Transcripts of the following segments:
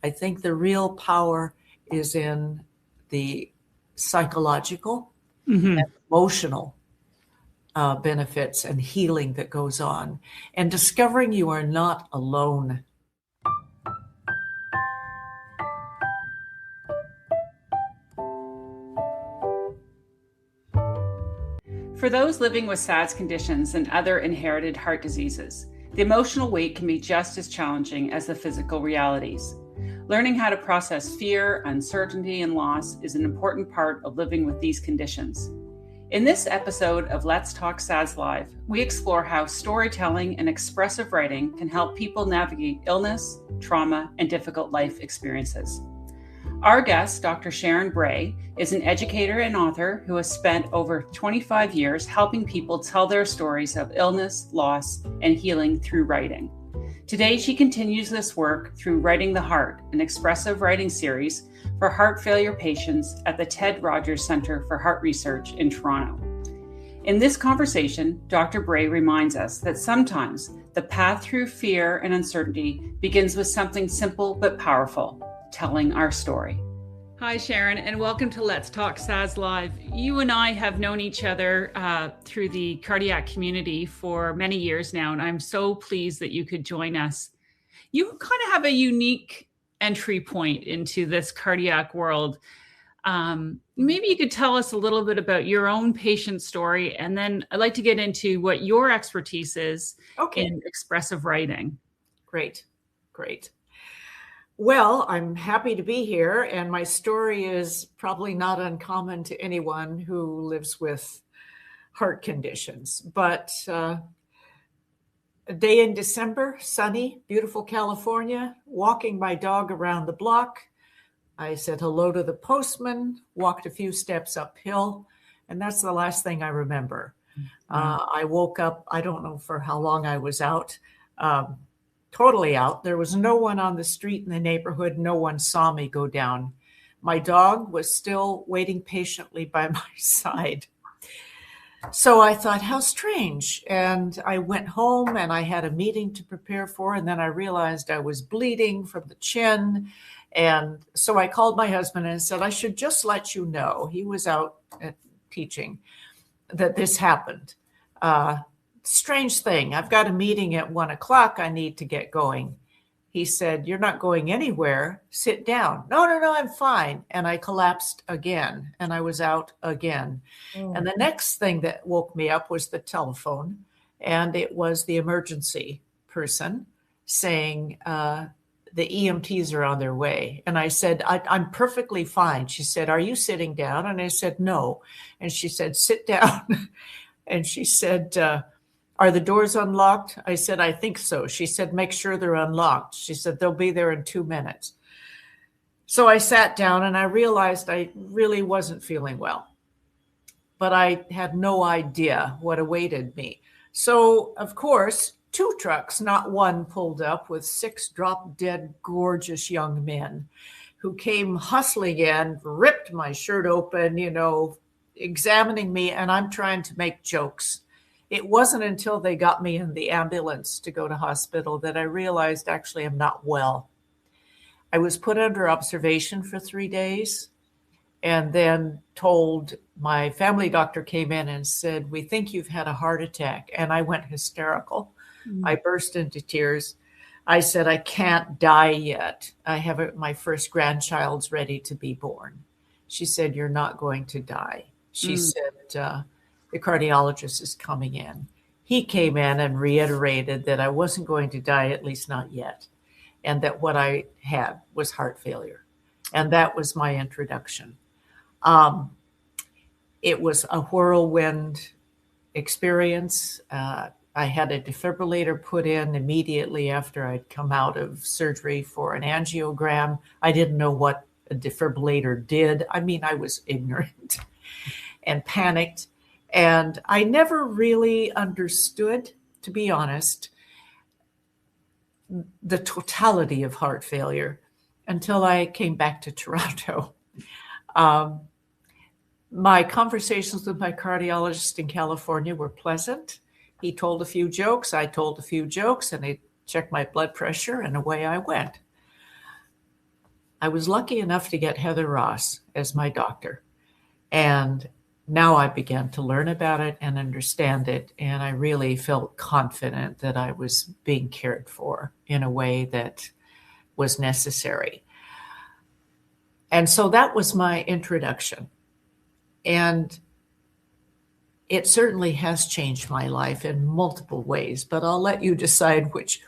I think the real power is in the psychological Mm-hmm. and emotional benefits and healing that goes on, and discovering you are not alone. For those living with SADS conditions and other inherited heart diseases, the emotional weight can be just as challenging as the physical realities. Learning how to process fear, uncertainty, and loss is an important part of living with these conditions. In this episode of Let's Talk SADS Live, we explore how storytelling and expressive writing can help people navigate illness, trauma, and difficult life experiences. Our guest, Dr. Sharon Bray, is an educator and author who has spent over 25 years helping people tell their stories of illness, loss, and healing through writing. Today, she continues this work through Writing the Heart, an expressive writing series for heart failure patients at the Ted Rogers Centre for Heart Research in Toronto. In this conversation, Dr. Bray reminds us that sometimes the path through fear and uncertainty begins with something simple but powerful: telling our story. Hi, Sharon, and welcome to Let's Talk SADS Live. You and I have known each other through the cardiac community for many years now, and I'm so pleased that you could join us. You kind of have a unique entry point into this cardiac world. Maybe you could tell us a little bit about your own patient story, and then I'd like to get into what your expertise is in expressive writing. Great. Well, I'm happy to be here, and my story is probably not uncommon to anyone who lives with heart conditions. But a day in December, sunny, beautiful California, walking my dog around the block. I said hello to the postman, walked a few steps uphill, and that's the last thing I remember. I woke up, I don't know for how long I was out. Totally out. There was no one on the street in the neighborhood. No one saw me go down. My dog was still waiting patiently by my side. So I thought, how strange. And I went home and I had a meeting to prepare for, and then I realized I was bleeding from the chin. And so I called my husband and said, I should just let you know, he was out teaching, that this happened. Strange thing. I've got a meeting at 1:00. I need to get going. He said, you're not going anywhere. Sit down. No, I'm fine. And I collapsed again, and I was out again. And the next thing that woke me up was the telephone, and it was the emergency person saying, the EMTs are on their way. And I said, I'm perfectly fine. She said, are you sitting down? And I said, no. And she said, sit down. And she said, are the doors unlocked? I said, I think so. She said, make sure they're unlocked. She said, they'll be there in 2 minutes. So I sat down and I realized I really wasn't feeling well, but I had no idea what awaited me. So, of course, 2 trucks, not one, pulled up with 6 drop-dead, gorgeous young men who came hustling in, ripped my shirt open, examining me, and I'm trying to make jokes. It wasn't until they got me in the ambulance to go to hospital that I realized actually I'm not well. I was put under observation for 3 days and then told, my family doctor came in and said, we think you've had a heart attack. And I went hysterical. I burst into tears. I said, I can't die yet. I have my first grandchild's ready to be born. She said, you're not going to die. She said, the cardiologist is coming in. He came in and reiterated that I wasn't going to die, at least not yet, and that what I had was heart failure. And that was my introduction. It was a whirlwind experience. I had a defibrillator put in immediately after I'd come out of surgery for an angiogram. I didn't know what a defibrillator did. I mean, I was ignorant and panicked. And I never really understood, to be honest, the totality of heart failure until I came back to Toronto. My conversations with my cardiologist in California were pleasant. He told a few jokes, I told a few jokes, and he checked my blood pressure, and away I went. I was lucky enough to get Heather Ross as my doctor. And now I began to learn about it and understand it. And I really felt confident that I was being cared for in a way that was necessary. And so that was my introduction. And it certainly has changed my life in multiple ways, but I'll let you decide which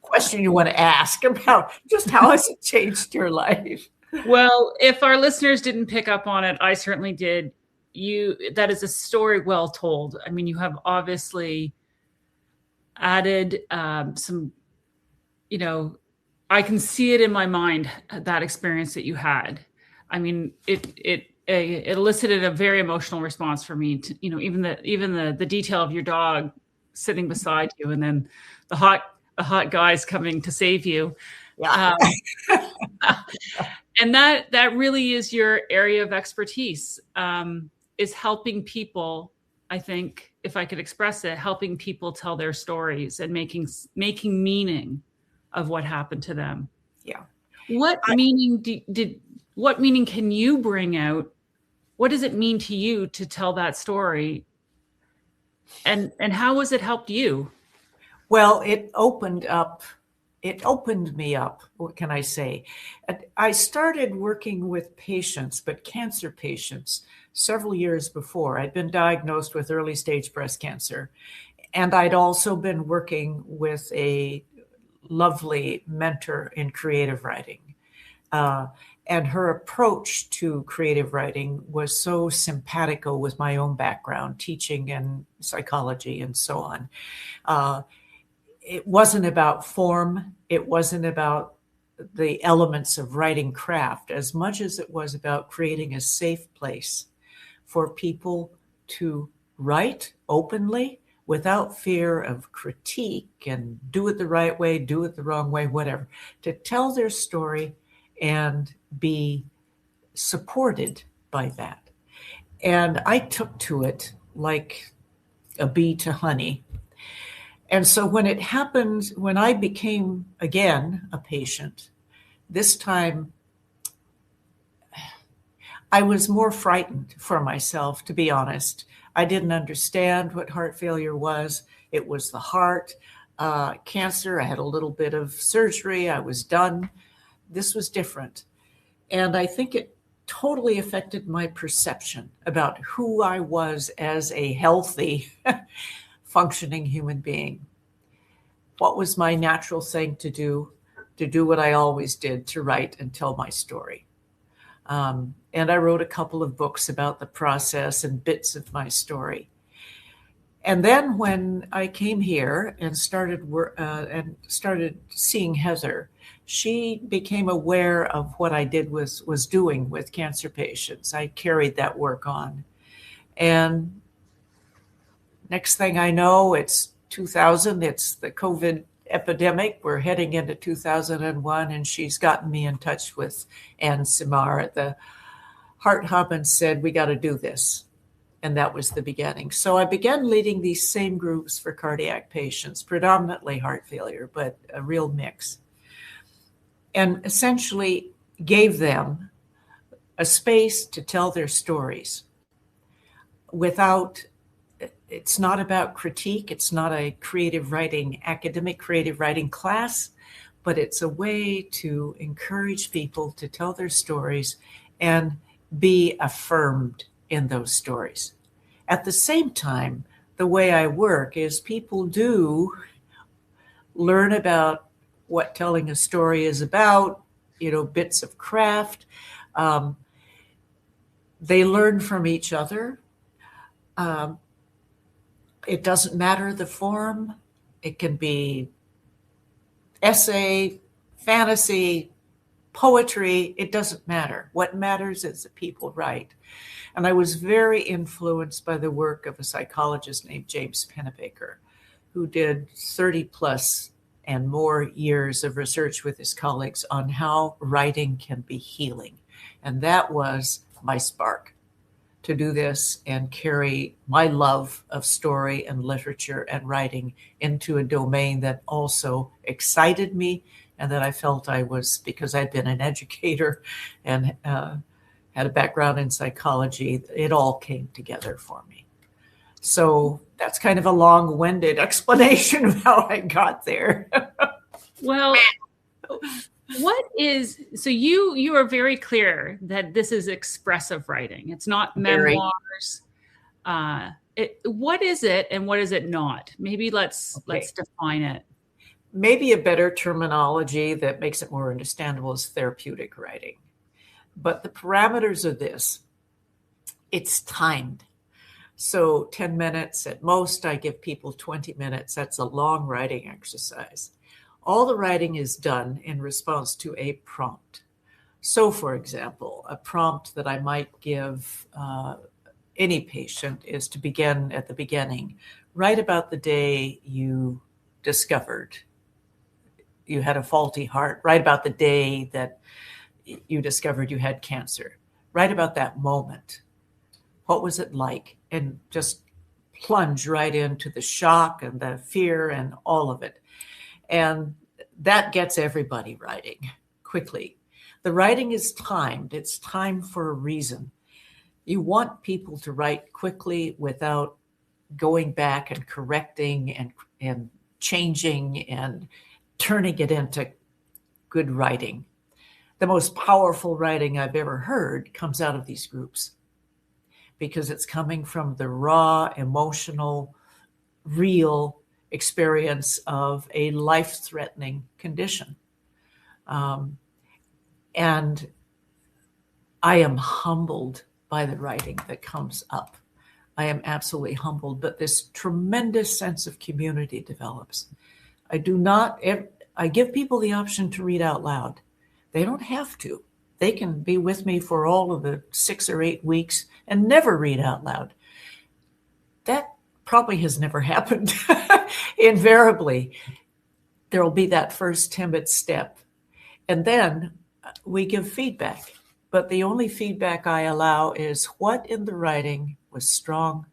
question you want to ask about just how has it changed your life. Well, if our listeners didn't pick up on it, I certainly did. That is a story well told. I mean, you have obviously added some, I can see it in my mind, that experience that you had. I mean, it elicited a very emotional response for me to, even the detail of your dog sitting beside you, and then the hot guys coming to save you. Yeah. And that really is your area of expertise, is helping people. I think, if I could express it, helping people tell their stories and making meaning of what happened to them. Yeah. What meaning what meaning can you bring out? What does it mean to you to tell that story? And how has it helped you? Well, it opened me up. What can I say? I started working with patients, but cancer patients, several years before. I'd been diagnosed with early stage breast cancer. And I'd also been working with a lovely mentor in creative writing. And her approach to creative writing was so simpatico with my own background, teaching and psychology and so on. It wasn't about form. It wasn't about the elements of writing craft as much as it was about creating a safe place for people to write openly without fear of critique and do it the right way, do it the wrong way, whatever, to tell their story and be supported by that. And I took to it like a bee to honey. And so when it happened, when I became again a patient, this time I was more frightened for myself, to be honest. I didn't understand what heart failure was. It was the heart, cancer. I had a little bit of surgery. I was done. This was different. And I think it totally affected my perception about who I was as a healthy, functioning human being. What was my natural thing to do? To do what I always did, to write and tell my story. And I wrote a couple of books about the process and bits of my story. And then when I came here and started seeing Heather, she became aware of what I was doing with cancer patients. I carried that work on. And next thing I know, it's 2000, it's the COVID epidemic. We're heading into 2001, and she's gotten me in touch with Ann Simar at the Heart Hub and said, we got to do this. And that was the beginning. So I began leading these same groups for cardiac patients, predominantly heart failure, but a real mix. And essentially gave them a space to tell their stories without, it's not about critique. It's not a academic creative writing class, but it's a way to encourage people to tell their stories and be affirmed in those stories. At the same time, the way I work is people do learn about what telling a story is about, bits of craft. They learn from each other. It doesn't matter the form. It can be essay, fantasy, poetry. It doesn't matter. What matters is that people write. And I was very influenced by the work of a psychologist named James Pennebaker, who did 30 plus and more years of research with his colleagues on how writing can be healing. And that was my spark to do this and carry my love of story and literature and writing into a domain that also excited me And then I felt I was, because I'd been an educator and had a background in psychology, it all came together for me. So that's kind of a long-winded explanation of how I got there. Well, so you are very clear that this is expressive writing. It's not memoirs. What is it and what is it not? Maybe let's define it. Maybe a better terminology that makes it more understandable is therapeutic writing. But the parameters of this, it's timed. So 10 minutes at most. I give people 20 minutes. That's a long writing exercise. All the writing is done in response to a prompt. So, for example, a prompt that I might give any patient is to begin at the beginning. Write about the day you discovered you had a faulty heart. Write about the day that you discovered you had cancer. Write about that moment. What was it like? And just plunge right into the shock and the fear and all of it. And that gets everybody writing quickly. The writing is timed. It's timed for a reason. You want people to write quickly without going back and correcting and changing and turning it into good writing. The most powerful writing I've ever heard comes out of these groups because it's coming from the raw, emotional, real experience of a life-threatening condition. And I am humbled by the writing that comes up. I am absolutely humbled, but this tremendous sense of community develops. I give people the option to read out loud. They don't have to. They can be with me for all of the 6 or 8 weeks and never read out loud. That probably has never happened. Invariably, there will be that first timid step. And then we give feedback. But the only feedback I allow is what in the writing was strong,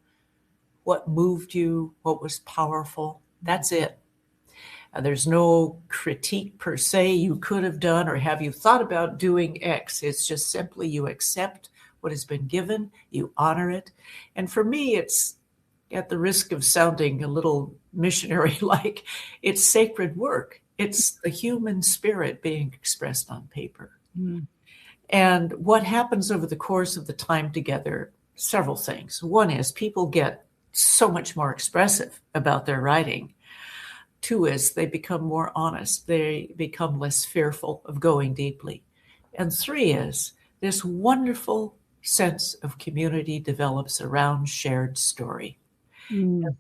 what moved you, what was powerful. That's it. There's no critique per se you could have done or have you thought about doing X. It's just simply you accept what has been given, you honor it. And for me, it's, at the risk of sounding a little missionary-like, it's sacred work. It's the human spirit being expressed on paper. Mm. And what happens over the course of the time together, several things. One is people get so much more expressive about their writing. 2 is they become more honest. They become less fearful of going deeply. And 3 is this wonderful sense of community develops around shared story. Mm. And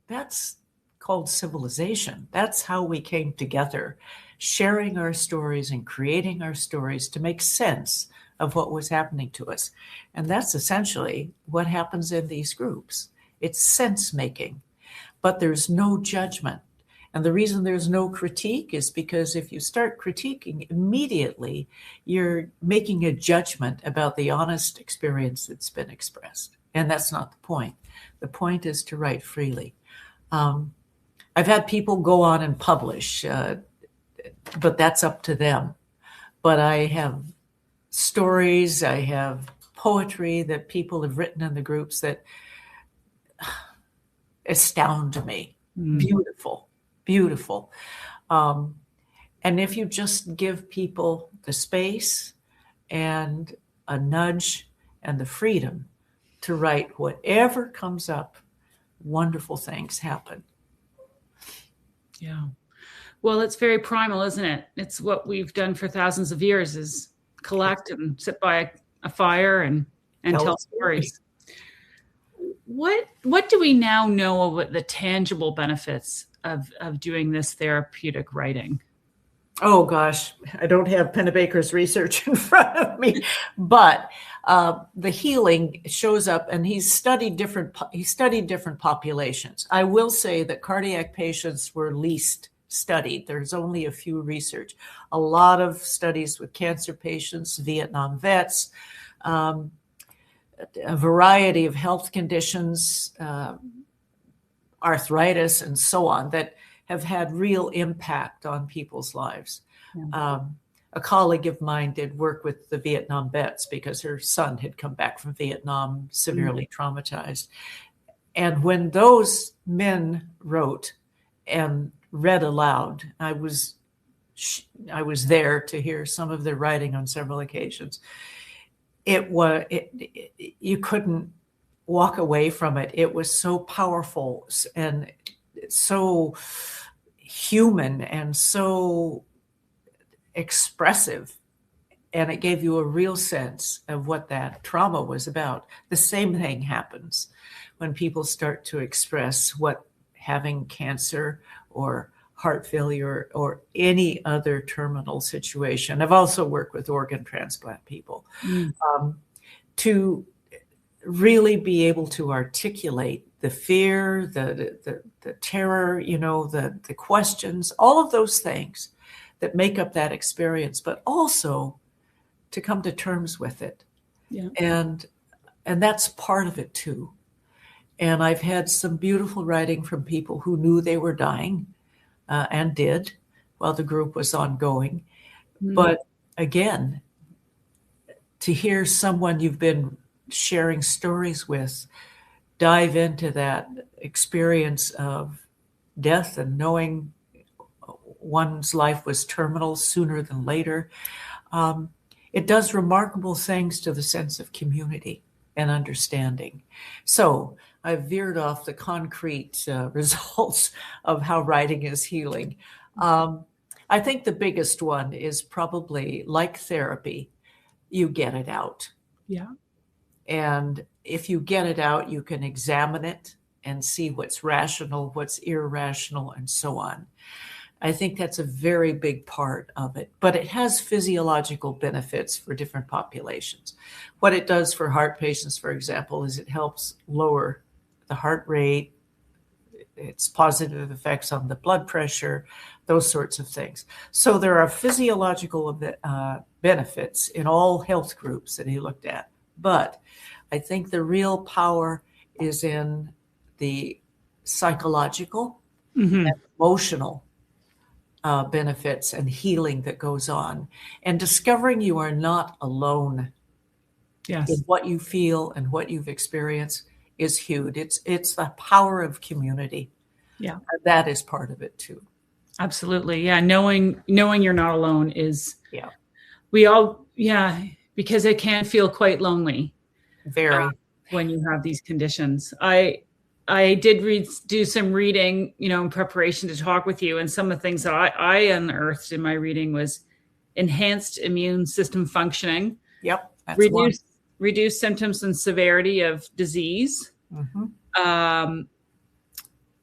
that's called civilization. That's how we came together, sharing our stories and creating our stories to make sense of what was happening to us. And that's essentially what happens in these groups. It's sense making, but there's no judgment. And the reason there's no critique is because if you start critiquing immediately, you're making a judgment about the honest experience that's been expressed. And that's not the point. The point is to write freely. I've had people go on and publish, but that's up to them. But I have stories, I have poetry that people have written in the groups that astound me. Mm. Beautiful, beautiful. And if you just give people the space and a nudge and the freedom to write whatever comes up, wonderful things happen. Yeah. Well, it's very primal, isn't it? It's what we've done for thousands of years is collect and sit by a fire and tell stories. What do we now know about the tangible benefits of doing this therapeutic writing? Oh, gosh, I don't have Pennebaker's research in front of me, but the healing shows up, and he studied different populations. I will say that cardiac patients were least studied. There's only a few research. A lot of studies with cancer patients, Vietnam vets, a variety of health conditions, arthritis, and so on, that have had real impact on people's lives. Yeah. A colleague of mine did work with the Vietnam vets because her son had come back from Vietnam severely traumatized. And when those men wrote and read aloud, I was there to hear some of their writing on several occasions. You couldn't walk away from it. It was so powerful and so human and so expressive. And it gave you a real sense of what that trauma was about. The same thing happens when people start to express what having cancer or heart failure or any other terminal situation. I've also worked with organ transplant people to really be able to articulate the fear, the terror, the questions, all of those things that make up that experience, but also to come to terms with it. Yeah. And that's part of it too. And I've had some beautiful writing from people who knew they were dying and did while the group was ongoing. But again, to hear someone you've been sharing stories with dive into that experience of death and knowing one's life was terminal sooner than later, it does remarkable things to the sense of community and understanding. So I've veered off the concrete results of how writing is healing. I think the biggest one is probably like therapy, you get it out. Yeah. And if you get it out, you can examine it and see what's rational, what's irrational, and so on. I think that's a very big part of it, but it has physiological benefits for different populations. What it does for heart patients, for example, is it helps lower the heart rate, its positive effects on the blood pressure, those sorts of things. So there are physiological benefits in all health groups that he looked at. But I think the real power is in the psychological and emotional benefits and healing that goes on, and discovering you are not alone in what you feel and what you've experienced is huge. It's the power of community. Yeah. And that is part of it too. Absolutely. Yeah. Knowing you're not alone is, because it can feel quite lonely. Very. When you have these conditions. I did do some reading, in preparation to talk with you. And some of the things that I unearthed in my reading was enhanced immune system functioning. Yep. That's reduced symptoms and severity of disease.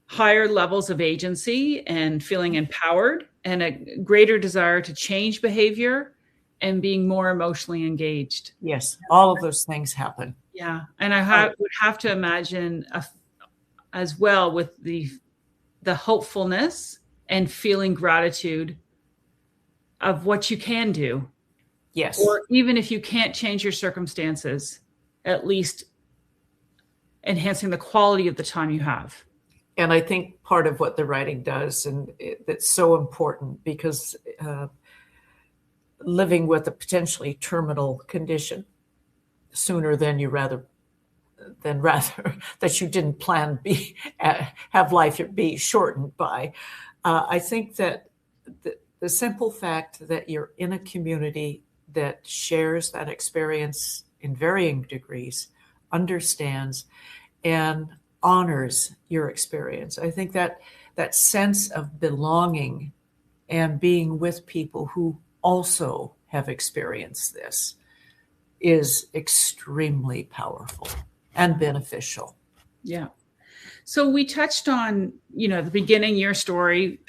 Higher levels of agency and feeling empowered, and a greater desire to change behavior and being more emotionally engaged. Yes. All of those things happen. Yeah. And I would have to imagine as well with the hopefulness and feeling gratitude of what you can do. Yes. Or even if you can't change your circumstances, at least enhancing the quality of the time you have. And I think part of what the writing does, and it's so important because living with a potentially terminal condition sooner than rather that you didn't plan have life be shortened by. I think that the simple fact that you're in a community that shares that experience in varying degrees, understands, and honors your experience. I think that sense of belonging and being with people who also have experienced this is extremely powerful and beneficial. Yeah. So we touched on, the beginning, your story.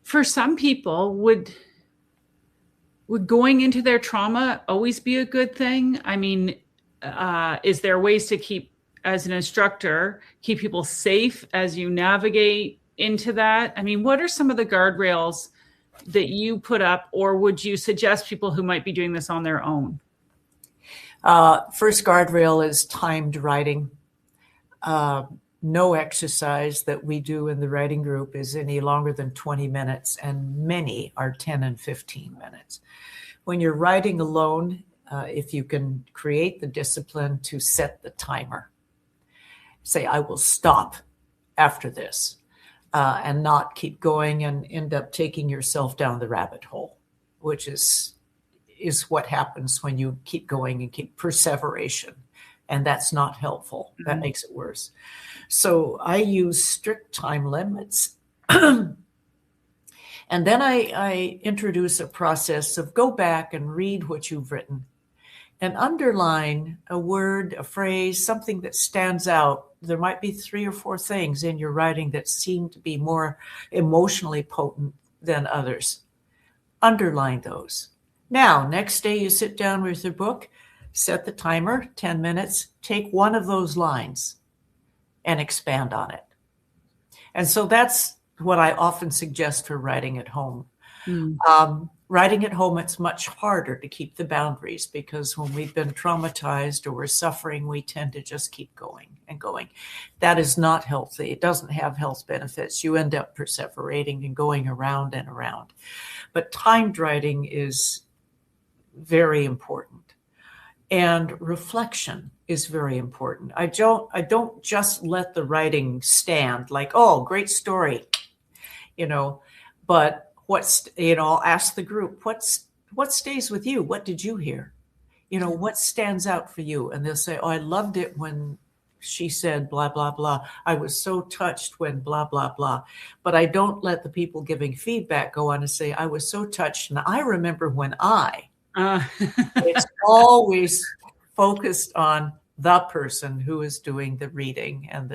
For some people, would going into their trauma always be a good thing? I mean, is there ways to keep, as an instructor, keep people safe as you navigate into that? I mean, what are some of the guardrails that you put up, or would you suggest people who might be doing this on their own? First guardrail is timed writing. no exercise that we do in the writing group is any longer than 20 minutes, and many are 10 and 15 minutes. When you're writing alone, if you can create the discipline to set the timer, say, I will stop after this, and not keep going and end up taking yourself down the rabbit hole, which is what happens when you keep going and keep perseveration. And that's not helpful. Mm-hmm. That makes it worse. So I use strict time limits. And then I introduce a process of go back and read what you've written and underline a word, a phrase, something that stands out. There might be 3 or 4 things in your writing that seem to be more emotionally potent than others. Underline those. Now, next day you sit down with your book, set the timer, 10 minutes, take one of those lines and expand on it. And so that's what I often suggest for writing at home. Writing at home, it's much harder to keep the boundaries because when we've been traumatized or we're suffering, we tend to just keep going and going. That is not healthy. It doesn't have health benefits. You end up perseverating and going around and around. But timed writing is very important. And reflection is very important. I don't just let the writing stand like, oh, great story, but I'll ask the group, what stays with you? What did you hear? What stands out for you? And they'll say, oh, I loved it when she said blah, blah, blah. I was so touched when blah, blah, blah. But I don't let the people giving feedback go on and say, I was so touched. And I remember when it's always focused on the person who is doing the reading and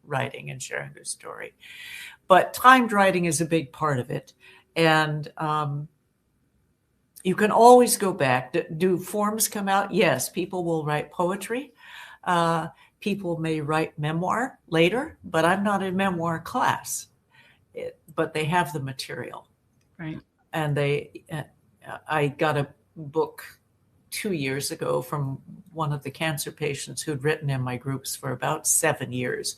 writing and sharing their story. But timed writing is a big part of it. And you can always go back. Do forms come out? Yes, people will write poetry. People may write memoir later, but I'm not in memoir class. But they have the material. Right. And I got a book 2 years ago from one of the cancer patients who'd written in my groups for about 7 years.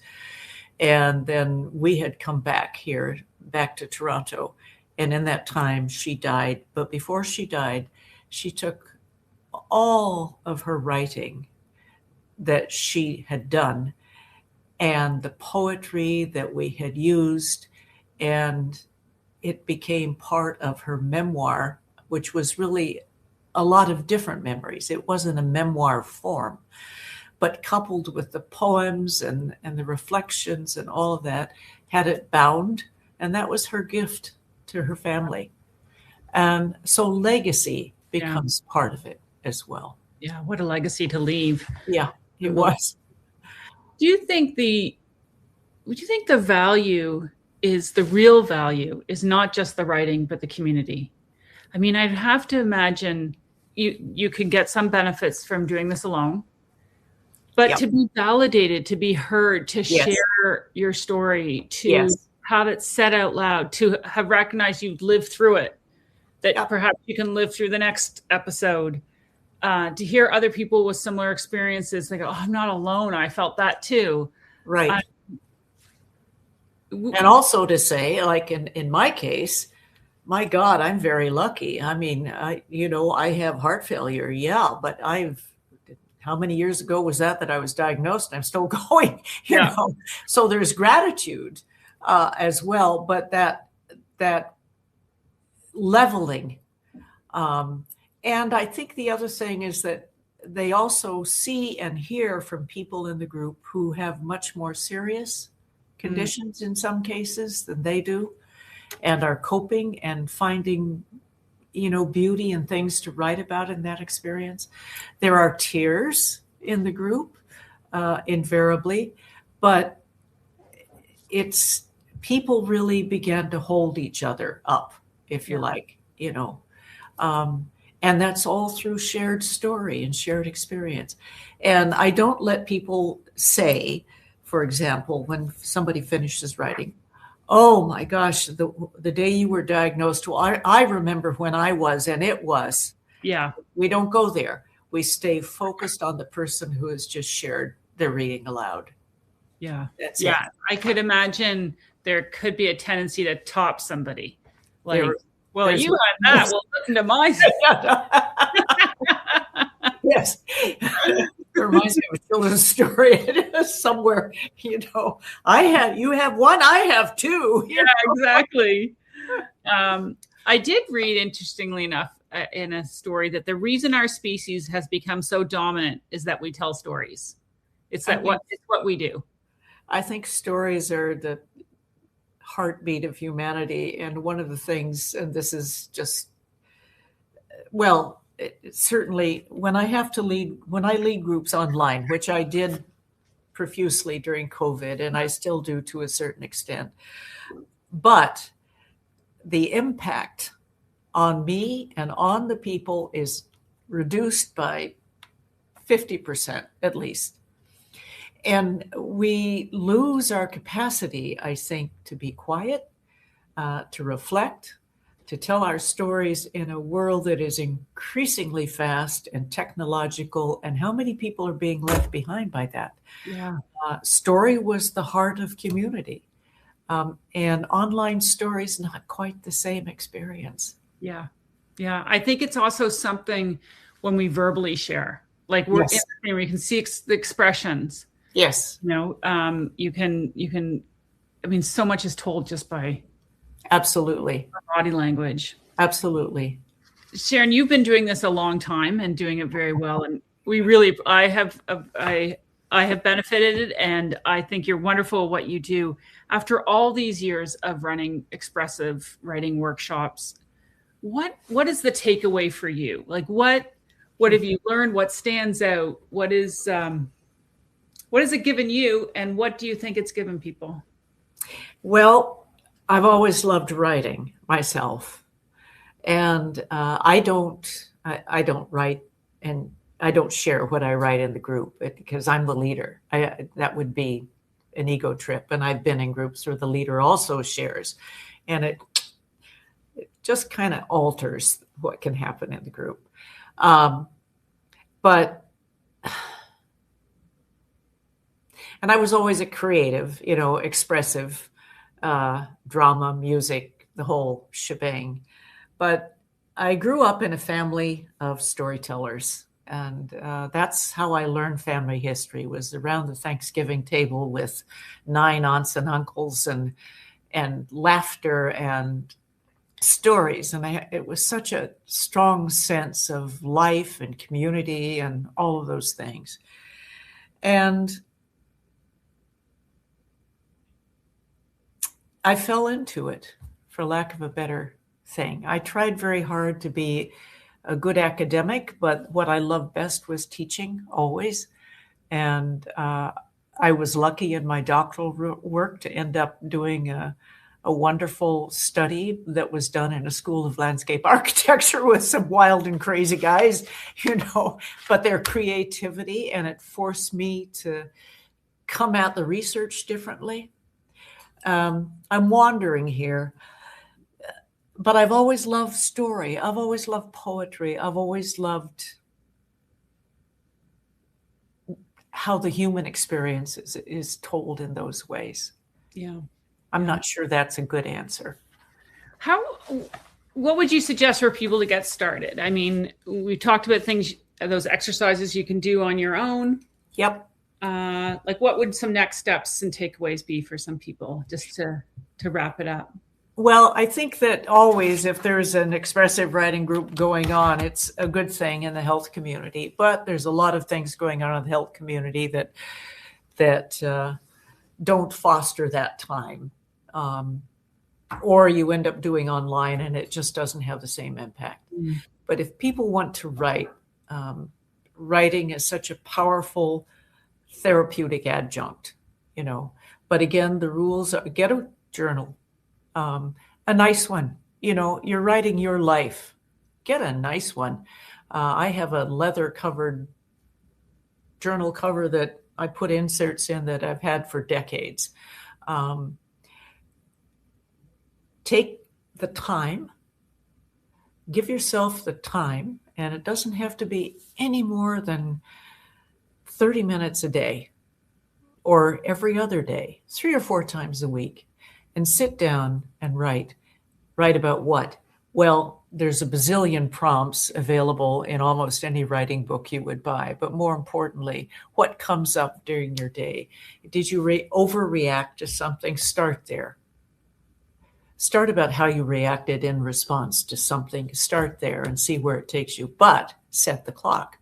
And then we had come back to Toronto. And in that time, she died. But before she died, she took all of her writing that she had done and the poetry that we had used, and it became part of her memoir, which was really a lot of different memories. It wasn't a memoir form, but coupled with the poems and the reflections and all of that, had it bound. And that was her gift to her family. And so legacy becomes part of it as well. Yeah, what a legacy to leave. Yeah, it was. Do you think the value is, the real value is not just the writing, but the community? I mean, I'd have to imagine you could get some benefits from doing this alone, but to be validated, to be heard, to share your story, to have it said out loud, to have recognized you've lived through it, that perhaps you can live through the next episode, to hear other people with similar experiences. They go, oh, I'm not alone. I felt that too. Right. And also to say, like in my case, my God, I'm very lucky. I mean, I have heart failure. Yeah. But how many years ago was that I was diagnosed? I'm still going, you know? So there's gratitude as well, but that leveling. And I think the other thing is that they also see and hear from people in the group who have much more serious conditions in some cases than they do, and are coping and finding, beauty and things to write about in that experience. There are tears in the group, invariably, but it's people really began to hold each other up, if you like, and that's all through shared story and shared experience. And I don't let people say, for example, when somebody finishes writing, oh my gosh, the day you were diagnosed, well, I remember when I was, and it was. Yeah. We don't go there. We stay focused on the person who has just shared their reading aloud. Yeah. That's Yeah. it. I could imagine there could be a tendency to top somebody. Like, There, well, there's you had that. Well, listen to my. yes. It reminds me of a children's story somewhere, you have one, I have two. Yeah, exactly. I did read, interestingly enough, in a story that the reason our species has become so dominant is that we tell stories. It's what we do. I think stories are the heartbeat of humanity. And one of the things, and this is just, well, certainly when I lead groups online, which I did profusely during COVID, and I still do to a certain extent, but the impact on me and on the people is reduced by 50% at least. And we lose our capacity, I think, to be quiet, to reflect, to tell our stories in a world that is increasingly fast and technological. And how many people are being left behind by that? Yeah. Story was the heart of community. And online stories, not quite the same experience. Yeah. Yeah. I think it's also something when we verbally share, like we're Yes. we can see the expressions. Yes. You can, I mean, so much is told just by Absolutely. body language. Absolutely. Sharon, you've been doing this a long time and doing it very well. And I have benefited, and I think you're wonderful at what you do. After all these years of running expressive writing workshops, what is the takeaway for you? Like what have you learned? What stands out? What has it given you, and what do you think it's given people? Well, I've always loved writing myself, and I don't write, and I don't share what I write in the group because I'm the leader. That would be an ego trip, and I've been in groups where the leader also shares, and it just kind of alters what can happen in the group. And I was always a creative, expressive, drama, music, the whole shebang. But I grew up in a family of storytellers. And that's how I learned family history, was around the Thanksgiving table with 9 aunts and uncles and laughter and stories. And it was such a strong sense of life and community and all of those things. And I fell into it, for lack of a better thing. I tried very hard to be a good academic, but what I loved best was teaching, always. And I was lucky in my doctoral work to end up doing a wonderful study that was done in a school of landscape architecture with some wild and crazy guys, but their creativity, and it forced me to come at the research differently. I'm wandering here, but I've always loved story. I've always loved poetry. I've always loved how the human experience is told in those ways. Yeah. I'm not sure that's a good answer. What would you suggest for people to get started? I mean, we talked about those exercises you can do on your own. Yep. Like what would some next steps and takeaways be for some people, just to wrap it up? Well, I think that always, if there's an expressive writing group going on, it's a good thing in the health community. But there's a lot of things going on in the health community that don't foster that time. Or you end up doing online and it just doesn't have the same impact. Mm. But if people want to write, writing is such a powerful therapeutic adjunct, But again, the rules are: get a journal, a nice one. You're writing your life. Get a nice one. I have a leather-covered journal cover that I put inserts in that I've had for decades. Take the time. Give yourself the time, and it doesn't have to be any more than 30 minutes a day or every other day, 3 or 4 times a week, and sit down and write. Write about what? Well, there's a bazillion prompts available in almost any writing book you would buy. But more importantly, what comes up during your day? Did you overreact to something? Start there. Start about how you reacted in response to something. Start there and see where it takes you. But set the clock.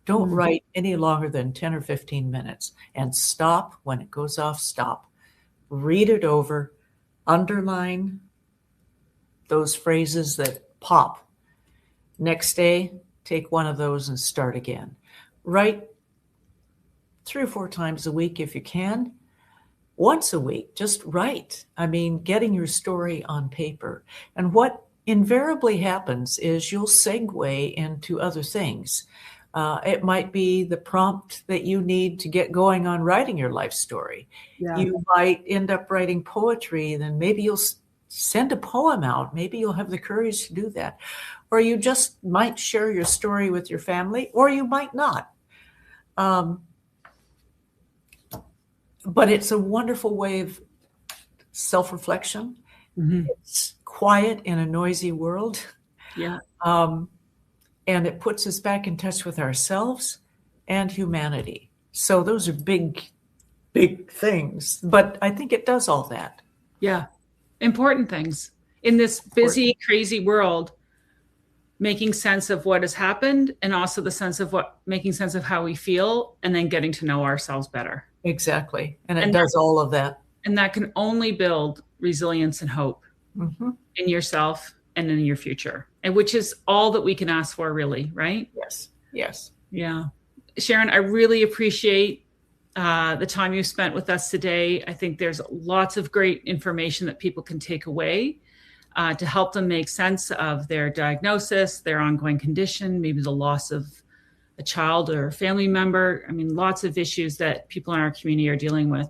Don't write any longer than 10 or 15 minutes. And stop when it goes off, stop. Read it over. Underline those phrases that pop. Next day, take one of those and start again. Write 3 or 4 times a week if you can. Once a week, just write. I mean, getting your story on paper. And what invariably happens is you'll segue into other things. It might be the prompt that you need to get going on writing your life story. Yeah. You might end up writing poetry, then maybe you'll send a poem out. Maybe you'll have the courage to do that. Or you just might share your story with your family, or you might not. But it's a wonderful way of self-reflection. It's quiet in a noisy world. Yeah. And it puts us back in touch with ourselves and humanity. So those are big, big things. But I think it does all that. Yeah. Important things in this busy, crazy world, making sense of what has happened, and also making sense of how we feel, and then getting to know ourselves better. Exactly. And it does all of that. And that can only build resilience and hope in yourself and in your future, and which is all that we can ask for, really, right? Yes. Yes. Yeah. Sharon, I really appreciate the time you spent with us today. I think there's lots of great information that people can take away to help them make sense of their diagnosis, their ongoing condition, maybe the loss of a child or a family member. I mean, lots of issues that people in our community are dealing with.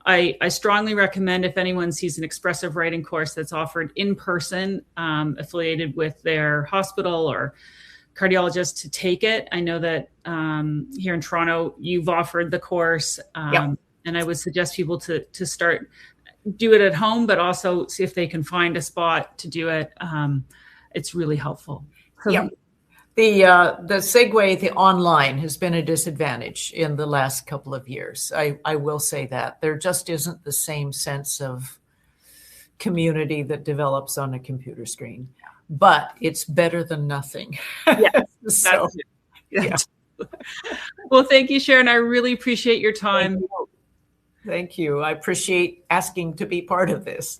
I strongly recommend, if anyone sees an expressive writing course that's offered in person, affiliated with their hospital or cardiologist, to take it. I know that here in Toronto, you've offered the course, and I would suggest people to do it at home, but also see if they can find a spot to do it. It's really helpful. Yeah. The segue, the online, has been a disadvantage in the last couple of years. I will say that. There just isn't the same sense of community that develops on a computer screen. But it's better than nothing. Yes, so, yeah. Well, thank you, Sharon. I really appreciate your time. Thank you. I appreciate asking to be part of this.